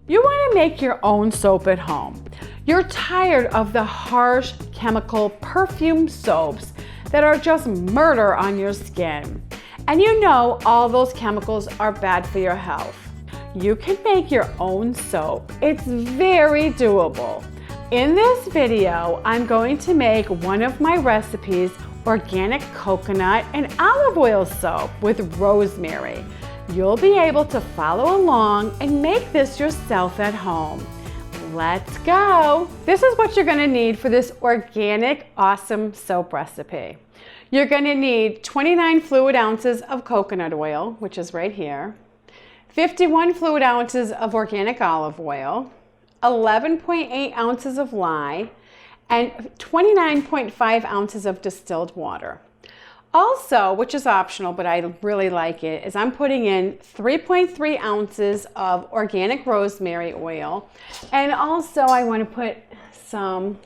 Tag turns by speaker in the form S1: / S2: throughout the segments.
S1: You want to make your own soap at home. You're tired of the harsh chemical perfume soaps that are just murder on your skin. And you know all those chemicals are bad for your health. You can make your own soap. It's very doable. In this video, I'm going to make one of my recipes, organic coconut and olive oil soap with rosemary. You'll be able to follow along and make this yourself at home. Let's go. This is what you're gonna need for this organic, awesome soap recipe. You're gonna need 29 fluid ounces of coconut oil, which is right here, 51 fluid ounces of organic olive oil, 11.8 ounces of lye, and 29.5 ounces of distilled water. Also, which is optional, but I really like it, is I'm putting in 3.3 ounces of organic rosemary oil. And also I want to put some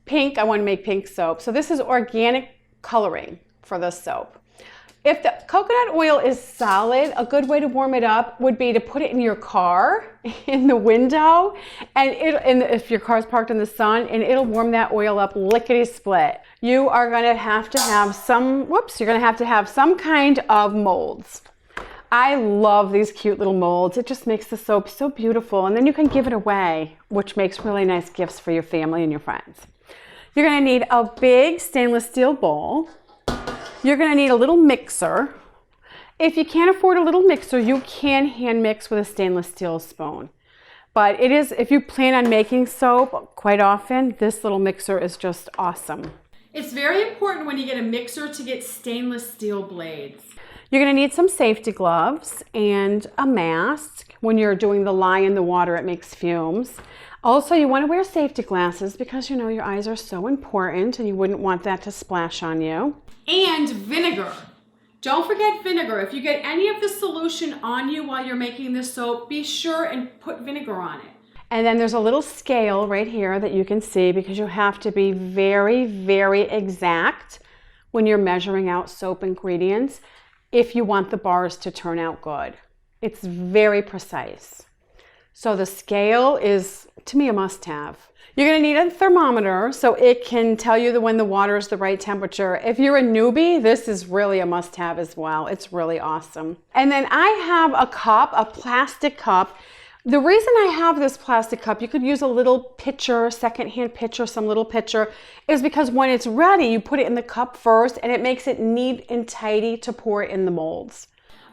S1: pink, I want to make pink soap. So this is organic coloring for the soap. If the coconut oil is solid, a good way to warm it up would be to put it in your car, in the window, and if your car's parked in the sun, and it'll warm that oil up lickety-split. You are gonna have to have some, you're gonna have to have some kind of molds. I love these cute little molds. It just makes the soap so beautiful, and then you can give it away, which makes really nice gifts for your family and your friends. You're gonna need a big stainless steel bowl. You're gonna need a little mixer. If you can't afford a little mixer, you can hand mix with a stainless steel spoon. But it is, if you plan on making soap quite often, this little mixer is just awesome. It's very important when you get a mixer to get stainless steel blades. You're gonna need some safety gloves and a mask. When you're doing the lye in the water, it makes fumes. Also, you wanna wear safety glasses because you know your eyes are so important and you wouldn't want that to splash on you. And vinegar. Don't forget vinegar. If you get any of the solution on you while you're making this soap, be sure and put vinegar on it. And then there's a little scale right here that you can see because you have to be very, very exact when you're measuring out soap ingredients if you want the bars to turn out good. It's very precise. So the scale is, to me, a must-have. You're gonna need a thermometer so it can tell you when the water is the right temperature. If you're a newbie, this is really a must-have as well. It's really awesome. And then I have a cup, a plastic cup. The reason I have this plastic cup, you could use a little pitcher, secondhand pitcher, some little pitcher, is because when it's ready, you put it in the cup first and it makes it neat and tidy to pour it in the molds.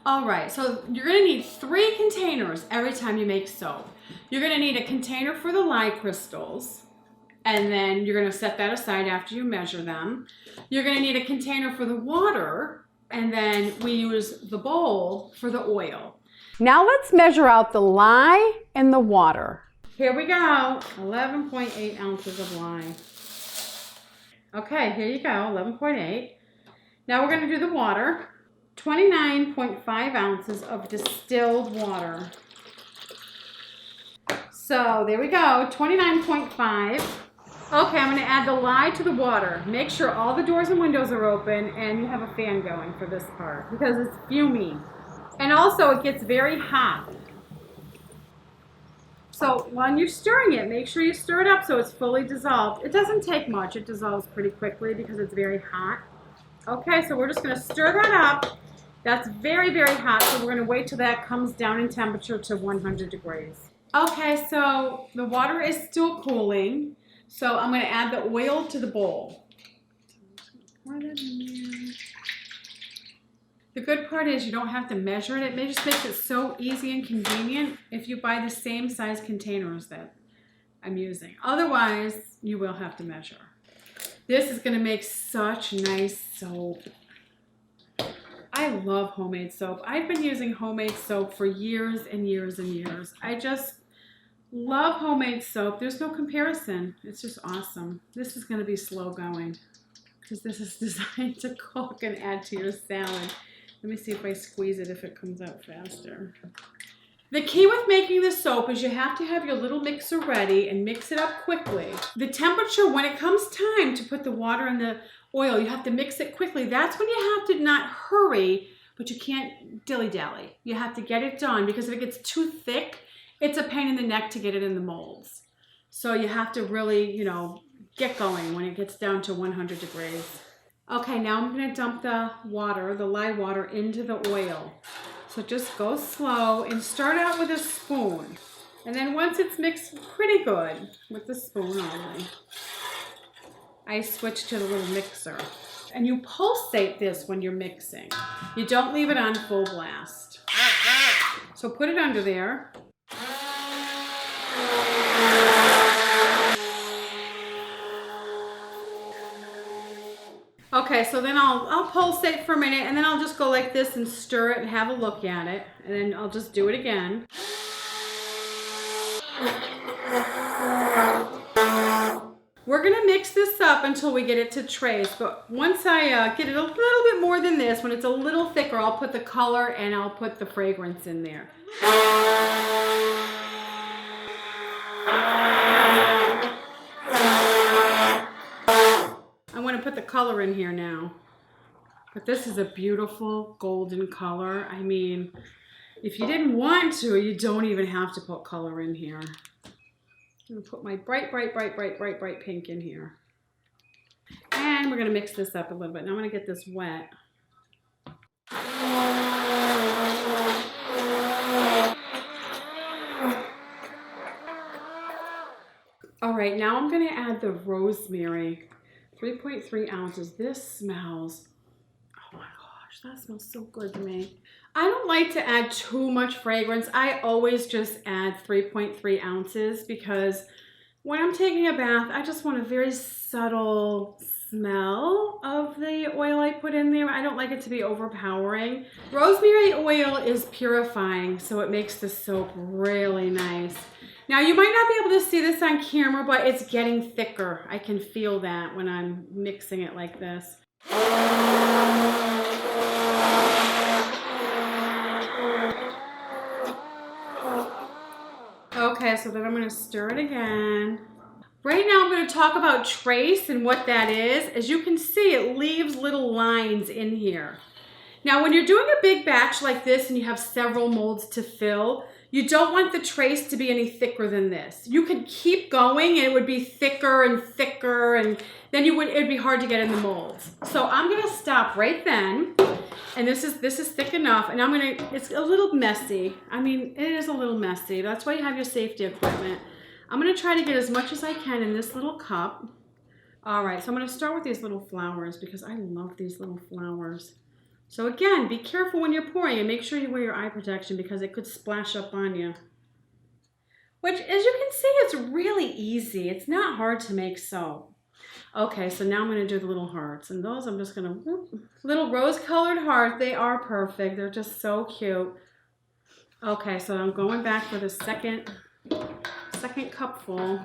S1: All right, so you're gonna need 3 containers every time you make soap. You're gonna need a container for the lye crystals, and then you're gonna set that aside after you measure them. You're gonna need a container for the water, and then we use the bowl for the oil. Now let's measure out the lye and the water. Here we go, 11.8 ounces of lye. Okay, here you go, 11.8. Now we're gonna do the water. 29.5 ounces of distilled water. So there we go, 29.5. Okay, I'm gonna add the lye to the water. Make sure all the doors and windows are open and you have a fan going for this part because it's fuming. And also it gets very hot. So when you're stirring it, make sure you stir it up so it's fully dissolved. It doesn't take much, it dissolves pretty quickly because it's very hot. Okay, so we're just gonna stir that up. That's very, very hot, so we're gonna wait till that comes down in temperature to 100 degrees. Okay, so the water is still cooling, so I'm gonna add the oil to the bowl. The good part is you don't have to measure it. It just makes it so easy and convenient if you buy the same size containers that I'm using. Otherwise, you will have to measure. This is gonna make such nice soap. I love homemade soap. I've been using homemade soap for years and years and years. I just love homemade soap. There's no comparison. It's just awesome. This is going to be slow going because this is designed to cook and add to your salad. Let me see if I squeeze it if it comes out faster. The key with making the soap is you have to have your little mixer ready and mix it up quickly. The temperature, when it comes time to put the water in the oil, you have to mix it quickly. That's when you have to not hurry, but you can't dilly-dally. You have to get it done because if it gets too thick it's a pain in the neck to get it in the molds. So you have to really, you know, get going when it gets down to 100 degrees. Okay, now I'm gonna dump the water, the lye water, into the oil. So just go slow and start out with a spoon. And then once it's mixed pretty good, with the spoon only, I switch to the little mixer. And you pulsate this when you're mixing. You don't leave it on full blast. So put it under there. Okay, so then I'll pulsate for a minute, and then I'll just go like this and stir it and have a look at it. And then I'll just do it again. We're gonna mix this up until we get it to trace, but once I get it a little bit more than this, when it's a little thicker, I'll put the color and I'll put the fragrance in there. I want to put the color in here now, but this is a beautiful golden color. I mean, if you didn't want to, you don't even have to put color in here. I'm going to put my bright pink in here. And we're going to mix this up a little bit. Now I'm going to get this wet. All right, now I'm going to add the rosemary. 3.3 ounces. This smells, oh my gosh, that smells so good to me. I don't like to add too much fragrance. I always just add 3.3 ounces because when I'm taking a bath, I just want a very subtle smell of the oil I put in there. I don't like it to be overpowering. Rosemary oil is purifying, so it makes the soap really nice. Now you might not be able to see this on camera, but it's getting thicker. I can feel that when I'm mixing it like this. Okay, so then I'm gonna stir it again. Right now I'm gonna talk about trace and what that is. As you can see, it leaves little lines in here. Now when you're doing a big batch like this and you have several molds to fill, you don't want the trace to be any thicker than this. You could keep going and it would be thicker and thicker, and then it'd be hard to get in the molds. So I'm gonna stop right then. And this is thick enough, and it's a little messy. I mean, it is a little messy. That's why you have your safety equipment. I'm gonna try to get as much as I can in this little cup. All right, so I'm gonna start with these little flowers because I love these little flowers. So again, be careful when you're pouring and make sure you wear your eye protection because it could splash up on you. Which, as you can see, it's really easy. It's not hard to make soap. Okay, so now I'm going to do the little hearts. And those I'm just going to, little rose-colored heart. They are perfect. They're just so cute. Okay, so I'm going back for the second cupful.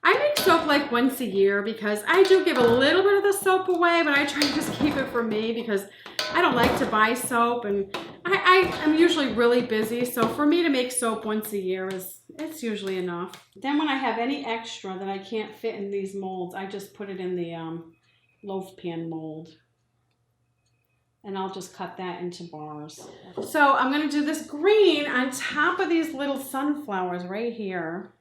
S1: I make soap like once a year because I do give a little bit of the soap away, but I try to just keep it for me because I don't like to buy soap, and I'm usually really busy. So for me to make soap once a year it's usually enough. Then when I have any extra that I can't fit in these molds, I just put it in the loaf pan mold. And I'll just cut that into bars. So I'm going to do this green on top of these little sunflowers right here.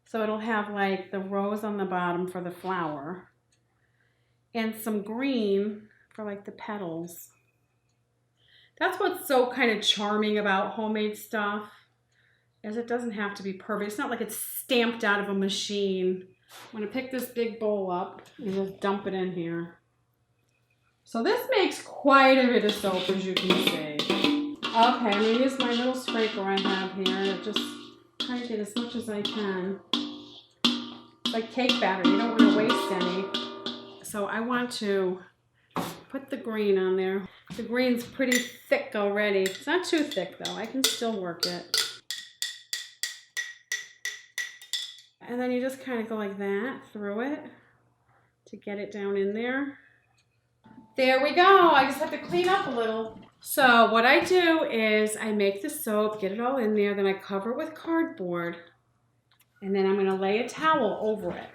S1: So it'll have like the rose on the bottom for the flower and some green for like the petals. That's what's so kind of charming about homemade stuff, is it doesn't have to be perfect. It's not like it's stamped out of a machine. I'm going to pick this big bowl up and just dump it in here. So this makes quite a bit of soap, as you can see. Okay, I'm going to use my little scraper I have here. Just try to get as much as I can. It's like cake batter. You don't want to waste any. So I want to put the green on there. The green's pretty thick already. It's not too thick though. I can still work it. And then you just kind of go like that through it to get it down in there. There we go. I just have to clean up a little. So what I do is I make the soap, get it all in there, then I cover it with cardboard, and then I'm going to lay a towel over it.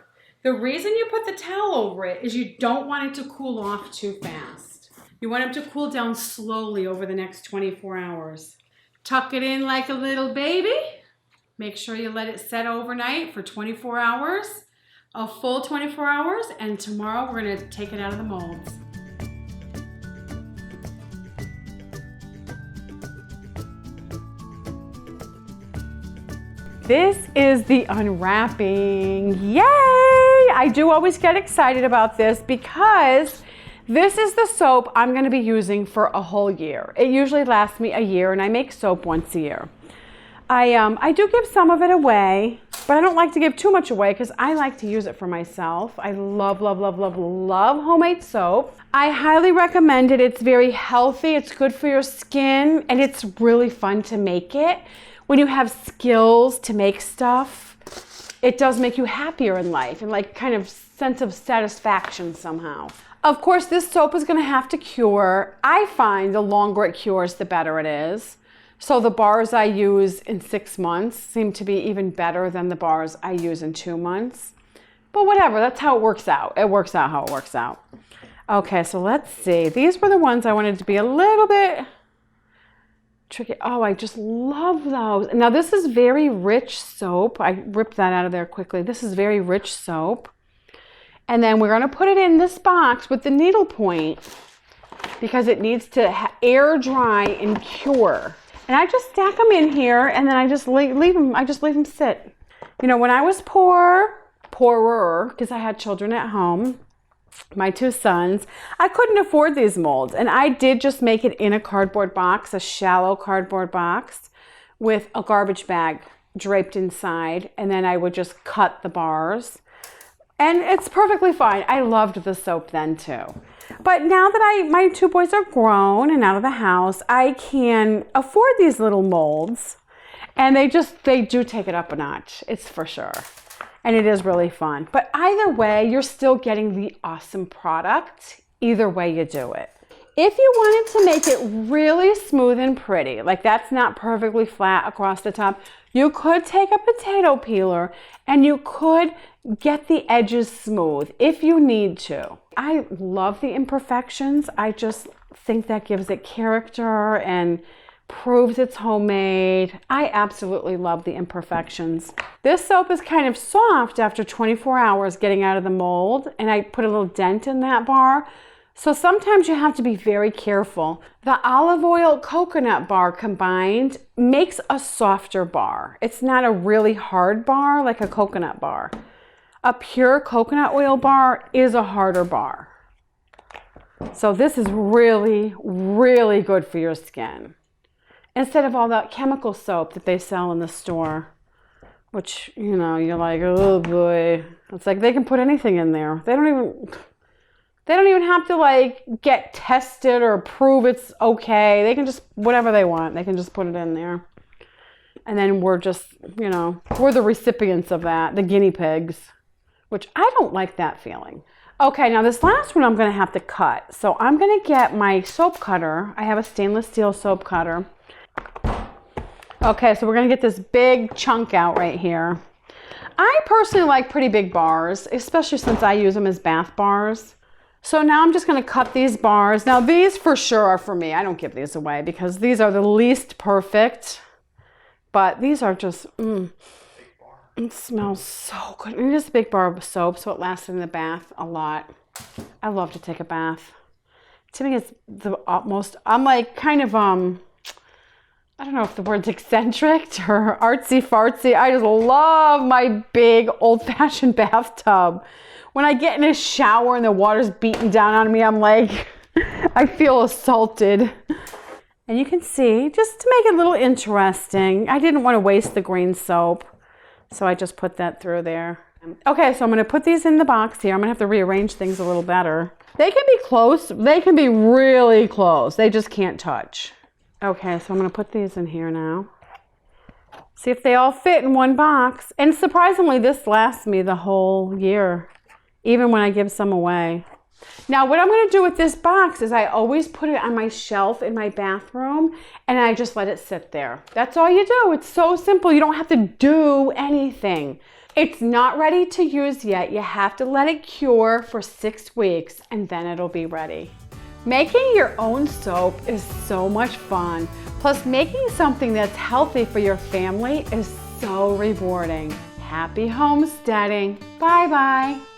S1: The reason you put the towel over it is you don't want it to cool off too fast. You want it to cool down slowly over the next 24 hours. Tuck it in like a little baby. Make sure you let it set overnight for 24 hours, a full 24 hours, and tomorrow we're gonna take it out of the molds. This is the unwrapping. Yay! I do always get excited about this because this is the soap I'm gonna be using for a whole year. It usually lasts me a year and I make soap once a year. I do give some of it away, but I don't like to give too much away because I like to use it for myself. I love, love, love, love, love homemade soap. I highly recommend it. It's very healthy, it's good for your skin, and it's really fun to make it. When you have skills to make stuff, it does make you happier in life and like kind of sense of satisfaction somehow. Of course, this soap is gonna have to cure. I find the longer it cures, the better it is. So the bars I use in 6 months seem to be even better than the bars I use in 2 months. But whatever, that's how it works out. It works out how it works out. Okay, so let's see. These were the ones I wanted to be a little bit tricky. Oh, I just love those. Now this is very rich soap. I ripped that out of there quickly. This is very rich soap. And then we're gonna put it in this box with the needle point because it needs to air dry and cure. And I just stack them in here and then I just leave them sit. You know, when I was poorer, because I had children at home, my 2 sons, I couldn't afford these molds. And I did just make it in a cardboard box, a shallow cardboard box with a garbage bag draped inside. And then I would just cut the bars. And it's perfectly fine. I loved the soap then too. But now that my 2 boys are grown and out of the house, I can afford these little molds. And they do take it up a notch, it's for sure. And it is really fun. But either way, you're still getting the awesome product, either way you do it. If you wanted to make it really smooth and pretty, like that's not perfectly flat across the top, you could take a potato peeler and you could get the edges smooth if you need to. I love the imperfections. I just think that gives it character and proves it's homemade. I absolutely love the imperfections. This soap is kind of soft after 24 hours getting out of the mold, and I put a little dent in that bar. So sometimes you have to be very careful. The olive oil coconut bar combined makes a softer bar. It's not a really hard bar like a coconut bar. A pure coconut oil bar is a harder bar. So this is really, really good for your skin. Instead of all that chemical soap that they sell in the store, which, you know, you're like, oh boy. It's like they can put anything in there. They don't even have to like get tested or prove it's okay. They can just, whatever they want, they can just put it in there. And then we're just, you know, we're the recipients of that, the guinea pigs, which I don't like that feeling. Okay, now this last one I'm gonna have to cut. So I'm gonna get my soap cutter. I have a stainless steel soap cutter. Okay, so we're gonna get this big chunk out right here. I personally like pretty big bars, especially since I use them as bath bars. So now I'm just gonna cut these bars. Now these for sure are for me. I don't give these away because these are the least perfect, but these are just, it smells so good. And it is a big bar of soap, so it lasts in the bath a lot. I love to take a bath. To me, it's the utmost, I'm like kind of, I don't know if the word's eccentric or artsy fartsy. I just love my big old-fashioned bathtub. When I get in a shower and the water's beating down on me, I'm like, I feel assaulted. And you can see, just to make it a little interesting, I didn't want to waste the green soap, so I just put that through there. Okay, so I'm gonna put these in the box here. I'm gonna have to rearrange things a little better. They can be close, they can be really close. They just can't touch. Okay, so I'm gonna put these in here now. See if they all fit in one box. And surprisingly, this lasts me the whole year, even when I give some away. Now, what I'm gonna do with this box is I always put it on my shelf in my bathroom and I just let it sit there. That's all you do. It's so simple. You don't have to do anything. It's not ready to use yet. You have to let it cure for 6 weeks and then it'll be ready. Making your own soap is so much fun. Plus, making something that's healthy for your family is so rewarding. Happy homesteading. Bye-bye.